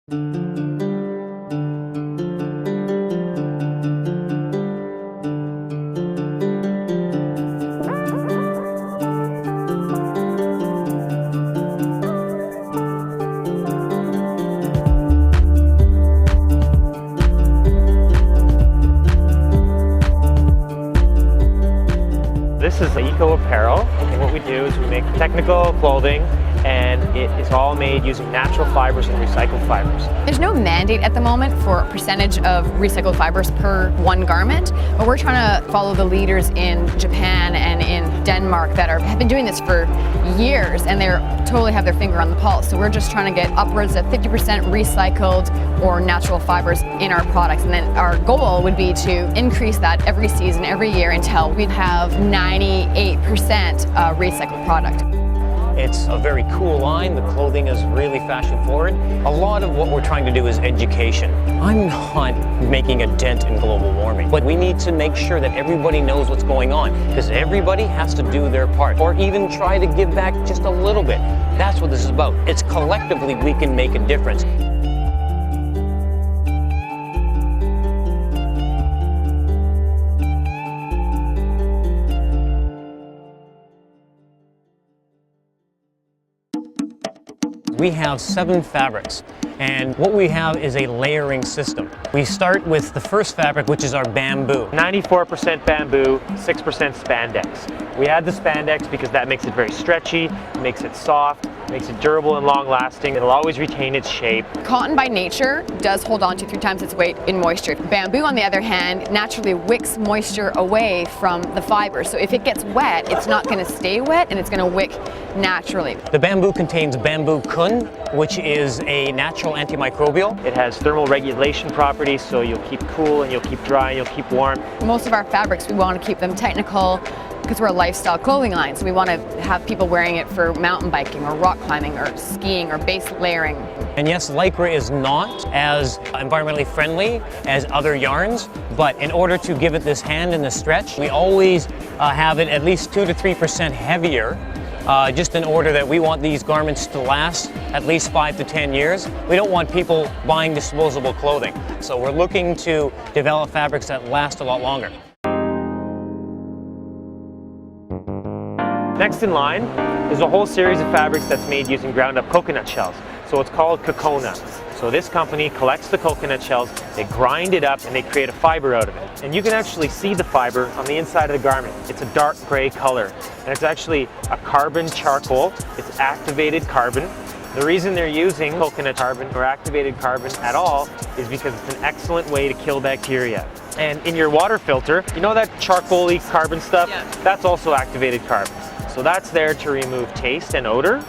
This is Eco Apparel, and what we do is we make technical clothing, and it is all made using natural fibers and recycled fibers. There's no mandate at the moment for a percentage of recycled fibers per one garment, but we're trying to follow the leaders in Japan and in Denmark that have been doing this for years, and they totally have their finger on the pulse. So we're just trying to get upwards of 50% recycled or natural fibers in our products, and then our goal would be to increase that every season, every year, until we have 98% recycled product. It's a very cool line. The clothing is really fashion forward. A lot of what we're trying to do is education. I'm not making a dent in global warming, but we need to make sure that everybody knows what's going on, because everybody has to do their part, or even try to give back just a little bit. That's what this is about. It's collectively we can make a difference. We have 7 fabrics, and what we have is a layering system. We start with the first fabric, which is our bamboo. 94% bamboo, 6% spandex. We add the spandex because that makes it very stretchy, makes it soft, makes it durable and long-lasting. It'll always retain its shape. Cotton by nature does hold on to 3 times its weight in moisture. Bamboo, on the other hand, naturally wicks moisture away from the fiber. So if it gets wet, it's not going to stay wet, and it's going to wick naturally. The bamboo contains bamboo kun, which is a natural antimicrobial. It has thermal regulation properties, so you'll keep cool and you'll keep dry and you'll keep warm. Most of our fabrics, we want to keep them technical because we're a lifestyle clothing line, so we want to have people wearing it for mountain biking or rock climbing or skiing or base layering. And yes, Lycra is not as environmentally friendly as other yarns, but in order to give it this hand and the stretch, we always have it at least 2 to 3% heavier, just in order that we want these garments to last at least 5 to 10 years. We don't want people buying disposable clothing. So we're looking to develop fabrics that last a lot longer. Next in line is a whole series of fabrics that's made using ground up coconut shells. So it's called Kokona. So this company collects the coconut shells, they grind it up, and they create a fiber out of it. And you can actually see the fiber on the inside of the garment. It's a dark gray color, and it's actually a carbon charcoal. It's activated carbon. The reason they're using coconut carbon or activated carbon at all is because it's an excellent way to kill bacteria. And in your water filter, you know that charcoal-y carbon stuff? Yeah. That's also activated carbon. So that's there to remove taste and odor,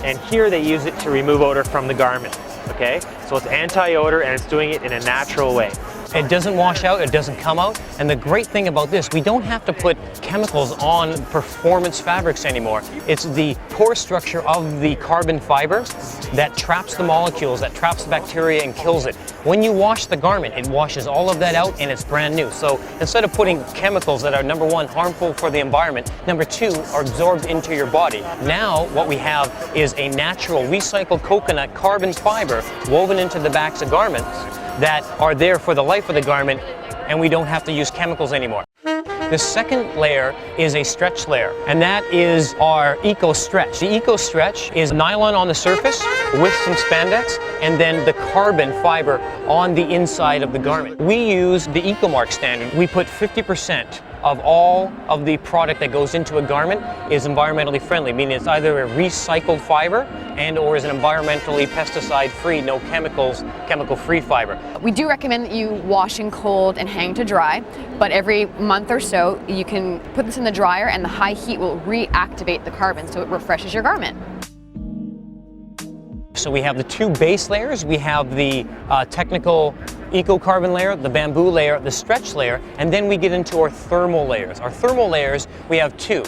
and here they use it to remove odor from the garment, okay? So it's anti-odor, and it's doing it in a natural way. It doesn't wash out, it doesn't come out, and the great thing about this, we don't have to put chemicals on performance fabrics anymore. It's the pore structure of the carbon fiber that traps the molecules, that traps the bacteria and kills it. When you wash the garment, it washes all of that out and it's brand new. So instead of putting chemicals that are, number 1, harmful for the environment, number 2, are absorbed into your body, now what we have is a natural recycled coconut carbon fiber woven into the backs of garments that are there for the life of the garment, and we don't have to use chemicals anymore. The second layer is a stretch layer, and that is our Eco Stretch. The Eco Stretch is nylon on the surface with some spandex, and then the carbon fiber on the inside of the garment. We use the EcoMark standard. We put 50% of all of the product that goes into a garment is environmentally friendly, meaning it's either a recycled fiber and or is an environmentally pesticide-free, no chemicals, chemical-free fiber. We do recommend that you wash in cold and hang to dry, but every month or so you can put this in the dryer and the high heat will reactivate the carbon, so it refreshes your garment. So we have the 2 base layers. We have the technical eco-carbon layer, the bamboo layer, the stretch layer, and then we get into our thermal layers. Our thermal layers, we have 2.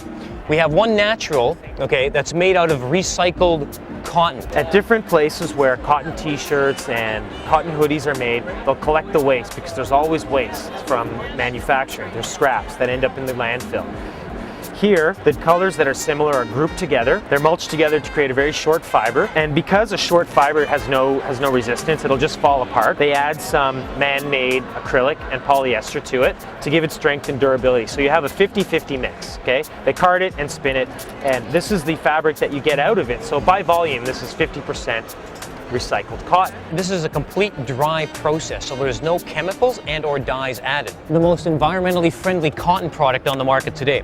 We have one natural, okay, that's made out of recycled cotton. At different places where cotton t-shirts and cotton hoodies are made, they'll collect the waste because there's always waste from manufacturing. There's scraps that end up in the landfill. here, the colors that are similar are grouped together. They're mulched together to create a very short fiber. And because a short fiber has no resistance, it'll just fall apart. They add some man-made acrylic and polyester to it to give it strength and durability. So you have a 50-50 mix, okay? They card it and spin it, and this is the fabric that you get out of it. So by volume, this is 50% recycled cotton. This is a complete dry process, so there's no chemicals and or dyes added. The most environmentally friendly cotton product on the market today.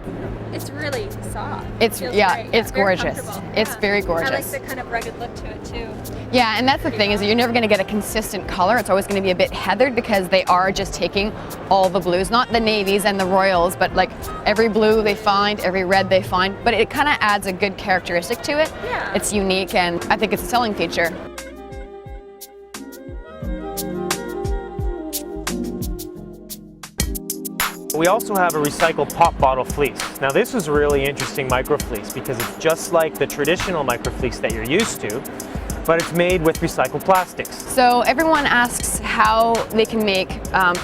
It's really soft. It's Feels yeah, great. it's Very gorgeous. comfortable. It's Yeah. very gorgeous. I like the kind of rugged look to it too. Yeah, and that's the thing, is that you're never going to get a consistent color. It's always going to be a bit heathered because they are just taking all the blues, not the navies and the royals, but like every blue they find, every red they find, but it kind of adds a good characteristic to it. Yeah. It's unique, and I think it's a selling feature. We also have a recycled pop bottle fleece. Now this is a really interesting micro fleece because it's just like the traditional micro fleece that you're used to, but it's made with recycled plastics. So everyone asks how they can make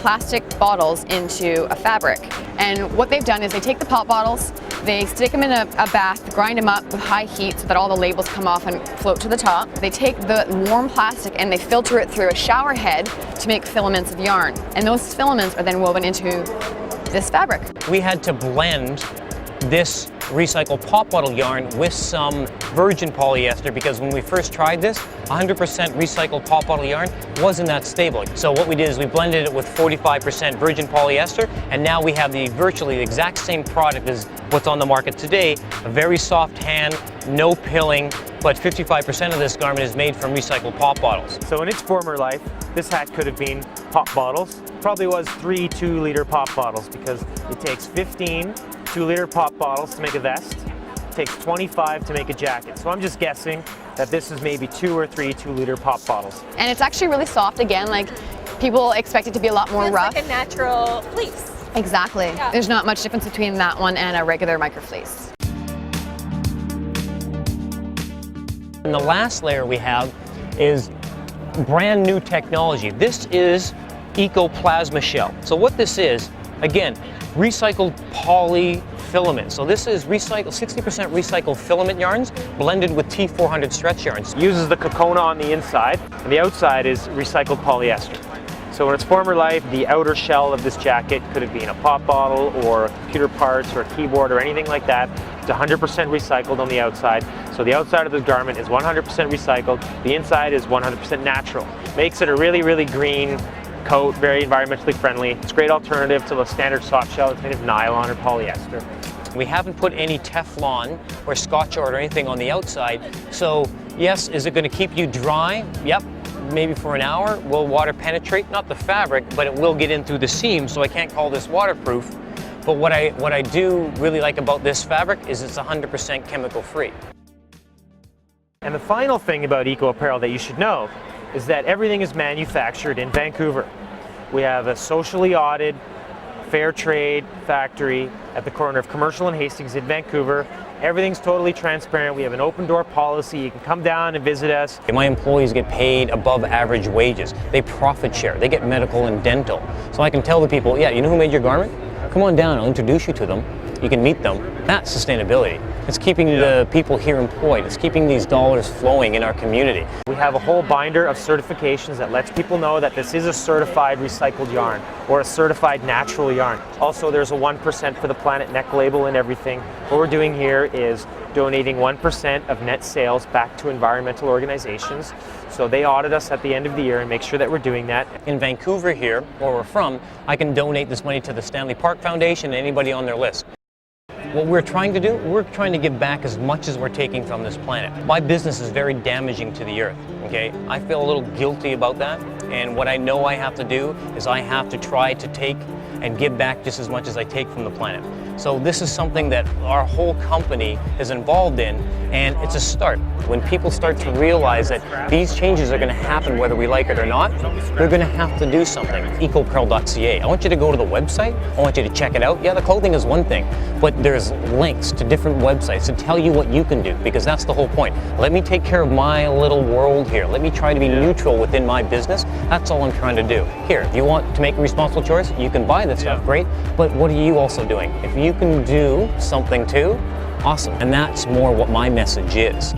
plastic bottles into a fabric. And what they've done is they take the pop bottles, they stick them in a bath, grind them up with high heat so that all the labels come off and float to the top. They take the warm plastic and they filter it through a shower head to make filaments of yarn. And those filaments are then woven into this fabric. We had to blend this recycled pop bottle yarn with some virgin polyester because when we first tried this, 100% recycled pop bottle yarn wasn't that stable. So what we did is we blended it with 45% virgin polyester, and now we have virtually the exact same product as what's on the market today. A very soft hand, no pilling, but 55% of this garment is made from recycled pop bottles. So in its former life, this hat could have been pop bottles. Probably was 3 2-liter pop bottles because it takes 15 2-liter pop bottles to make a vest. It takes 25 to make a jacket. So I'm just guessing that this is maybe 2 or 3 2-liter pop bottles. And it's actually really soft again, like people expect it to be a lot more Feels rough. like a natural fleece. Exactly. Yeah. There's not much difference between that one and a regular micro fleece. And the last layer we have is brand new technology. This is Eco-Plasma Shell. So what this is, again, recycled poly filament. So this is 60% recycled filament yarns blended with T400 stretch yarns. It uses the Kokona on the inside, and the outside is recycled polyester. So in its former life, the outer shell of this jacket could have been a pop bottle or computer parts or a keyboard or anything like that. It's 100% recycled on the outside. So the outside of the garment is 100% recycled. The inside is 100% natural. Makes it a really, really green coat, very environmentally friendly. It's a great alternative to the standard soft shell. It's made of nylon or polyester. We haven't put any Teflon or Scotch-Guard or anything on the outside. So yes, is it going to keep you dry? Yep. Maybe for an hour. Will water penetrate? Not the fabric, but it will get in through the seam, so I can't call this waterproof. But what I do really like about this fabric is it's 100% chemical free. And the final thing about Eco Apparel that you should know is that everything is manufactured in Vancouver. We have a socially audited, fair trade factory at the corner of Commercial and Hastings in Vancouver. Everything's totally transparent. We have an open door policy. You can come down and visit us. My employees get paid above average wages. They profit share. They get medical and dental. So I can tell the people, yeah, you know who made your garment? Come on down, I'll introduce you to them. You can meet them. That's sustainability. It's keeping the people here employed. It's keeping these dollars flowing in our community. We have a whole binder of certifications that lets people know that this is a certified recycled yarn or a certified natural yarn. Also, there's a 1% for the Planet neck label and everything. What we're doing here is donating 1% of net sales back to environmental organizations. So they audit us at the end of the year and make sure that we're doing that. In Vancouver here, where we're from, I can donate this money to the Stanley Park Foundation and anybody on their list. What we're trying to do, we're trying to give back as much as we're taking from this planet. My business is very damaging to the earth, okay? I feel a little guilty about that, and what I know I have to do is I have to try to take and give back just as much as I take from the planet. So this is something that our whole company is involved in, and it's a start. When people start to realize that these changes are going to happen whether we like it or not, they're going to have to do something. Ecoapparel.ca. I want you to go to the website. I want you to check it out. Yeah, the clothing is one thing, but there's links to different websites to tell you what you can do, because that's the whole point. Let me take care of my little world here. Let me try to be neutral within my business, That's all I'm trying to do. Here, if you want to make a responsible choice, you can buy this stuff, great, but what are you also doing? If you can do something too, awesome. And that's more what my message is.